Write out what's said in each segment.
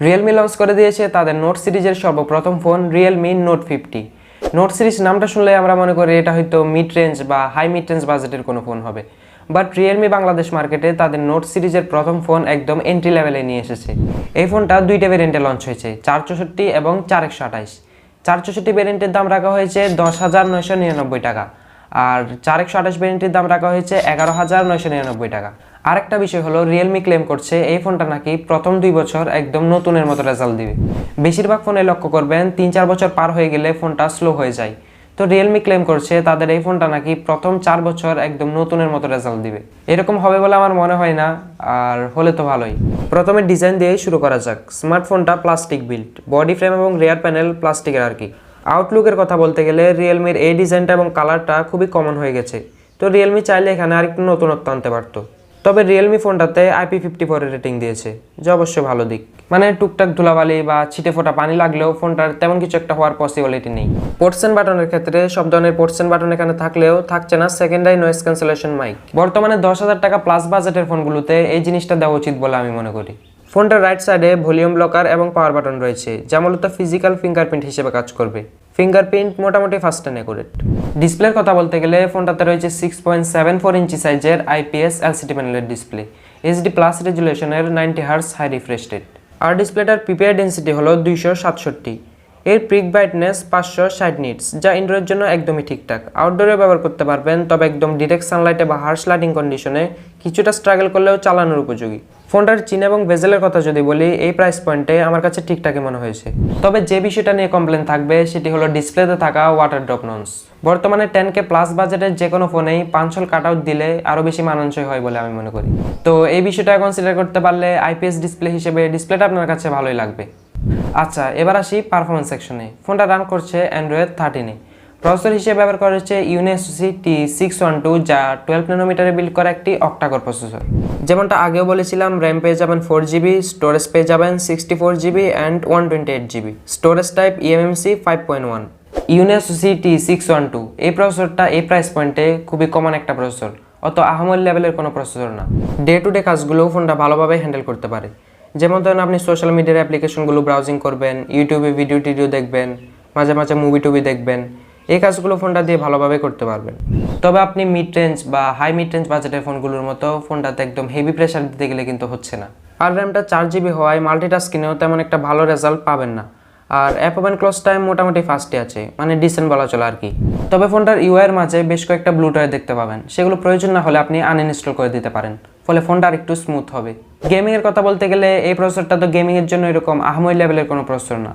Realme launch করে দিয়েছে তাদের নোট সিরিজের সর্বপ্রথম phone Realme Note 50। Note series নামটা শুনলে আমরা মনে করি এটা হয়তো মিড রেঞ্জ বা হাই মিড রেঞ্জ বাজেটের কোনো ফোন হবে, বাট Realme বাংলাদেশ মার্কেটে তাদের নোট সিরিজের প্রথম ফোন একদম এন্ট্রি লেভেলে নিয়ে এসেছে। এই ফোনটা দুইটা ভেরিয়েন্টে লঞ্চ হয়েছে, 464 এবং 4128। 464 ভেরিয়েন্টের দাম রাখা হয়েছে 10,999 টাকা, আর 4128 ভেরিয়েন্টের দাম রাখা হয়েছে 11,999 টাকা। আরেকটা বিষয় হলো Realme ক্লেম করছে এই ফোনটা নাকি প্রথম 2 বছর একদম নতুনের মতো রেজাল্ট দিবে। বেশিরভাগ ফোনে লক্ষ্য করবেন 3-4 বছর পার হয়ে গেলে ফোনটা স্লো হয়ে যায়, তো Realme ক্লেম করছে তাদের এই ফোনটা নাকি প্রথম 4 বছর একদম নতুনের মতো রেজাল্ট দিবে। এরকম হবে বলে আমার মনে হয় না, আর হলে তো ভালোই। প্রথমে ডিজাইন দিয়েই শুরু করা যাক। স্মার্টফোনটা প্লাস্টিক বিল্ড, বডি ফ্রেম এবং রিয়ার প্যানেল প্লাস্টিকের আর কি। আউটলুকের কথা বলতে গেলে Realmeর এই ডিজাইনটা এবং কালারটা খুবই কমন হয়ে গেছে, তো Realme চাইলে এখানে আরেকটু নতুনত্ব আনতে পারতো। তবে Realme ফোনটাতে IP54 এর রেটিং দিয়েছে, যা অবশ্যই ভালো দিক। মানে টুকটাক ধুলাবালি বা ছিটে ফোটা পানি লাগলেও ফোনটার তেমন কিছু একটা হওয়ার পসিবিলিটি নেই। পোর্টস এন্ড বাটনের ক্ষেত্রে সব ধরনের পোর্টস এন্ড বাটন এখানে থাকলেও থাকছে না সেকেন্ডারি নয়েজ ক্যান্সেলেশন মাইক। বর্তমানে 10,000 টাকা প্লাস বাজেটের ফোনগুলোতে এই জিনিসটা দেওয়া উচিত বলে আমি মনে করি। ফোনটার রাইট সাইডে ভলিউম ব্লকার এবং পাওয়ার বাটন রয়েছে, যা মূলত ফিজিক্যাল ফিঙ্গারপ্রিন্ট হিসেবে কাজ করবে। ফিঙ্গারপ্রিন্ট মোটামুটি ফাস্ট অ্যান্ড অ্যাকুরেট। ডিসপ্লের কথা বলতে গেলে ফোনটাতে রয়েছে 6.74 ইঞ্চি সাইজের IPS LCD প্যানেলের ডিসপ্লে, HD+ রেজুলেশনের 90 Hz হাই রিফ্রেশ রেট। আর ডিসপ্লেটার PPI ডেন্সিটি হলো 267। এর পিক ব্রাইটনেস 560 নিটস, যা ইনডোরের জন্য একদমই ঠিকঠাক। আউটডোরে ব্যবহার করতে পারবেন, তবে একদম ডিরেক্ট সানলাইটে বা হার্শ লাইটিং কন্ডিশনে কিছুটা স্ট্রাগল করলেও চালানোর উপযোগী। ফোনটার চিন এবং বেজেলের কথা যদি বলি, এই প্রাইস পয়েন্টে আমার কাছে ঠিকঠাকই মনে হয়েছে। তবে যে বিষয়টা নিয়ে কমপ্লেন থাকবে সেটি হলো ডিসপ্লেতে থাকা ওয়াটার ড্রপ নয়েজ। বর্তমানে 10K প্লাস বাজেটের যে কোনো ফোনেই পাঞ্চল কাট আউট দিলে আরও বেশি মানানসই হয় বলে আমি মনে করি। তো এই বিষয়টা কনসিডার করতে পারলে IPS ডিসপ্লে হিসেবে ডিসপ্লেটা আপনার কাছে ভালোই লাগবে। আচ্ছা, এবার আসি পারফরমেন্স সেকশনে। ফোনটা রান করছে Android 13-এ। প্রসেসর হিসেবে ব্যবহার করা হচ্ছে Unisoc T612, যা 12 ন্যানোমিটারে বিল্ড করা একটি Octa-core প্রসেসর। যেমনটা আগেও বলেছিলাম, র্যাম পেয়ে যাবেন 4GB, স্টোরেজ পেয়ে যাবেন 64GB and 128GB। Storage type eMMC 5.1। Unisoc T612 এই প্রসেসরটা এই প্রাইস পয়েন্টে খুবই কমন একটা প্রসেসর, অত আহামরি লেভেলের কোনো প্রসেসর না। ডে টু ডে কাজগুলো ফোনটা ভালোভাবে হ্যান্ডেল করতে পারে। যেমন ধরুন আপনি সোশ্যাল মিডিয়ার অ্যাপ্লিকেশনগুলো ব্রাউজিং করবেন, ইউটিউবে ভিডিও দেখবেন, মাঝে মাঝে মুভি দেখবেন, এই কাজগুলো ফোনটা দিয়ে ভালোভাবে করতে পারবেন। তবে আপনি মিড রেঞ্জ বা হাই মিড রেঞ্জ বাজেটের ফোনগুলোর মতো ফোনটাতে একদম হেভি প্রেশার দিতে গেলে কিন্তু হচ্ছে না। আর র্যামটা 4GB হওয়ায় মাল্টিটাস্কিংয়েও তেমন একটা ভালো রেজাল্ট পাবেন না। আর অ্যাপ ওপেন ক্লোজ টাইম মোটামুটি ফাস্টে আছে, মানে ডিসেন্ট বলা চলে আর কি। তবে ফোনটার ইউআইয়ের মাঝে বেশ কয়েকটা ব্লুটুথ দেখতে পাবেন, সেগুলো প্রয়োজন না হলে আপনি আনইনস্টল করে দিতে পারেন, ফলে ফোনটা আর একটু স্মুথ হবে। গেমিংয়ের কথা বলতে গেলে এই প্রসেসরটা তো গেমিংয়ের জন্য এরকম আহামরি লেভেলের কোনো প্রসেসর না,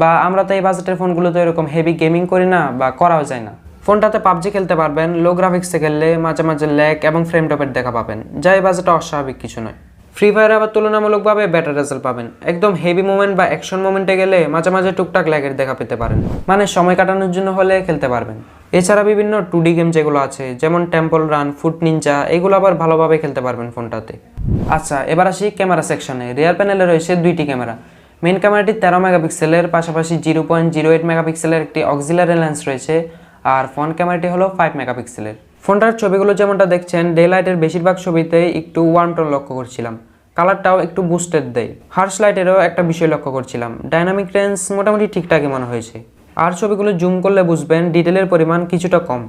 বা আমরা তো এই বাজেটের ফোনগুলোতে এরকম হেভি গেমিং করি না বা করাও যায় না। ফোনটাতে পাবজি খেলতে পারবেন, লো গ্রাফিক্সে খেললে মাঝে মাঝে ল্যাগ এবং ফ্রেম ড্রপের দেখা পাবেন, যা এই বাজেটে অস্বাভাবিক কিছু নয়। ফ্রি ফায়ারে আবার তুলনামূলকভাবে বেটার রেজাল্ট পাবেন। একদম হেভি মুভমেন্ট বা অ্যাকশন মুভমেন্টে গেলে মাঝে মাঝে টুকটাক ল্যাগের দেখা পেতে পারেন, মানে সময় কাটানোর জন্য হলে খেলতে পারবেন। এছাড়া বিভিন্ন 2D গেম যেগুলো আছে, যেমন টেম্পল রান, ফুট নিনজা, এগুলো আবার ভালোভাবে খেলতে পারবেন ফোনটাতে। আচ্ছা, এবার আসি ক্যামেরা সেকশনে। রিয়ার প্যানেলে রয়েছে 2টি ক্যামেরা। মেইন ক্যামেরাটি 13 মেগাপিক্সেলের, পাশাপাশি 0.08 মেগাপিক্সেলের একটি অক্সিলারি লেন্স রয়েছে, আর ফ্রন্ট ক্যামেরাটি হলো 5 মেগাপিক্সেলের। ফোনটার ছবিগুলো যেমনটা দেখছেন, ডে লাইটের বেশিরভাগ ছবিতেই একটু ওয়ার্ম টোন লক্ষ্য করছিলাম, কালারটাও একটু বুস্টেড দেয়। হার্শ লাইটেরও একটা বিষয় লক্ষ্য করছিলাম, ডাইনামিক রেঞ্জ মোটামুটি ঠিকঠাকই মনে হয়েছে। আর ছবিগুলো জুম করলে বুঝবেন ডিটেলের পরিমাণ কিছুটা কম।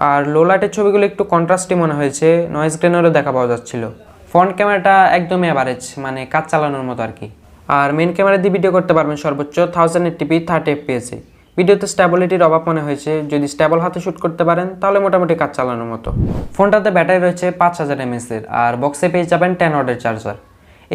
আর লো লাইটের ছবিগুলো একটু কন্ট্রাস্টই মনে হয়েছে, নয়েজ গ্রেনেরও দেখা পাওয়া যাচ্ছিল। ফ্রন্ট ক্যামেরাটা একদমই অ্যাভারেজ, মানে কাজ চালানোর মতো আর কি। আর মেন ক্যামেরা দিয়ে ভিডিও করতে পারবেন সর্বোচ্চ 1080p 30 fps। ভিডিওতে স্টেবিলিটির অভাব মনে হয়েছে, যদি স্টেবল হাতে শ্যুট করতে পারেন তাহলে মোটামুটি কাজ চালানোর মতো। ফোনটাতে ব্যাটারি রয়েছে 5000 mAh এর, আর বক্সে পেয়ে যাবেন 10 ওয়াটের চার্জার।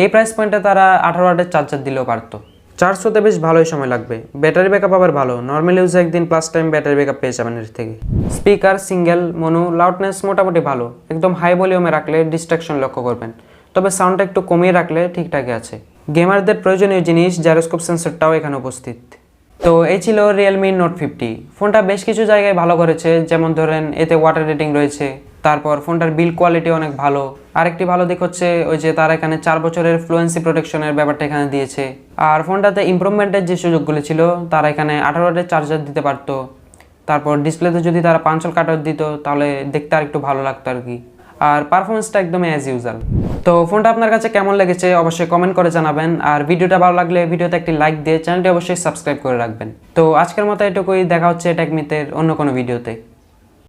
এই প্রাইস পয়েন্টে তারা 18 ওয়াটের চার্জার দিলেও পারতো। চার্জ হতে বেশ ভালোই সময় লাগবে, ব্যাটারি ব্যাকআপ আবার ভালো, নর্মাল ইউজে একদিন প্লাস টাইম ব্যাটারি ব্যাকআপ পেয়ে যাবেন এর থেকে। স্পিকার সিঙ্গেল মনো, লাউডনেস মোটামুটি ভালো, একদম হাই ভলিউমে রাখলে ডিস্ট্রাকশন লক্ষ্য করবেন, তবে সাউন্ডটা একটু কমিয়ে রাখলে ঠিকঠাকই আছে। গেমারদের প্রয়োজনীয় জিনিস জাইরোস্কোপ সেন্সরটাও এখানে উপস্থিত। তো এই ছিল Realme Note 50। ফোনটা বেশ কিছু জায়গায় ভালো করেছে, যেমন ধরেন এতে ওয়াটার রেটিং রয়েছে, তারপর ফোনটার বিল্ড কোয়ালিটি অনেক ভালো। আরেকটি ভালো দিক হচ্ছে ওই যে তারা এখানে 4 বছরের ফ্লুয়েন্সি প্রোটেকশনের ব্যাপারটা এখানে দিয়েছে। আর ফোনটাতে ইমপ্রুভমেন্টের যে সুযোগগুলো ছিল, তারা এখানে 18 ওয়াটের চার্জার দিতে পারতো। তারপর ডিসপ্লেতে যদি তারা পাঞ্চল কাট আউট দিত তাহলে দেখতে আর একটু ভালো লাগতো আর কি। আর পারফরমেন্সটা একদম অ্যাজ ইউজুয়াল। তো ফোনটা আপনার কাছে কেমন লেগেছে অবশ্যই কমেন্ট করে জানাবেন, আর ভিডিওটা ভালো লাগলে ভিডিওতে একটি লাইক দিয়ে চ্যানেলটি অবশ্যই সাবস্ক্রাইব করে রাখবেন। তো আজকের মতো এটুকুই, দেখা হচ্ছে টেকমিথের অন্য কোনো ভিডিওতে।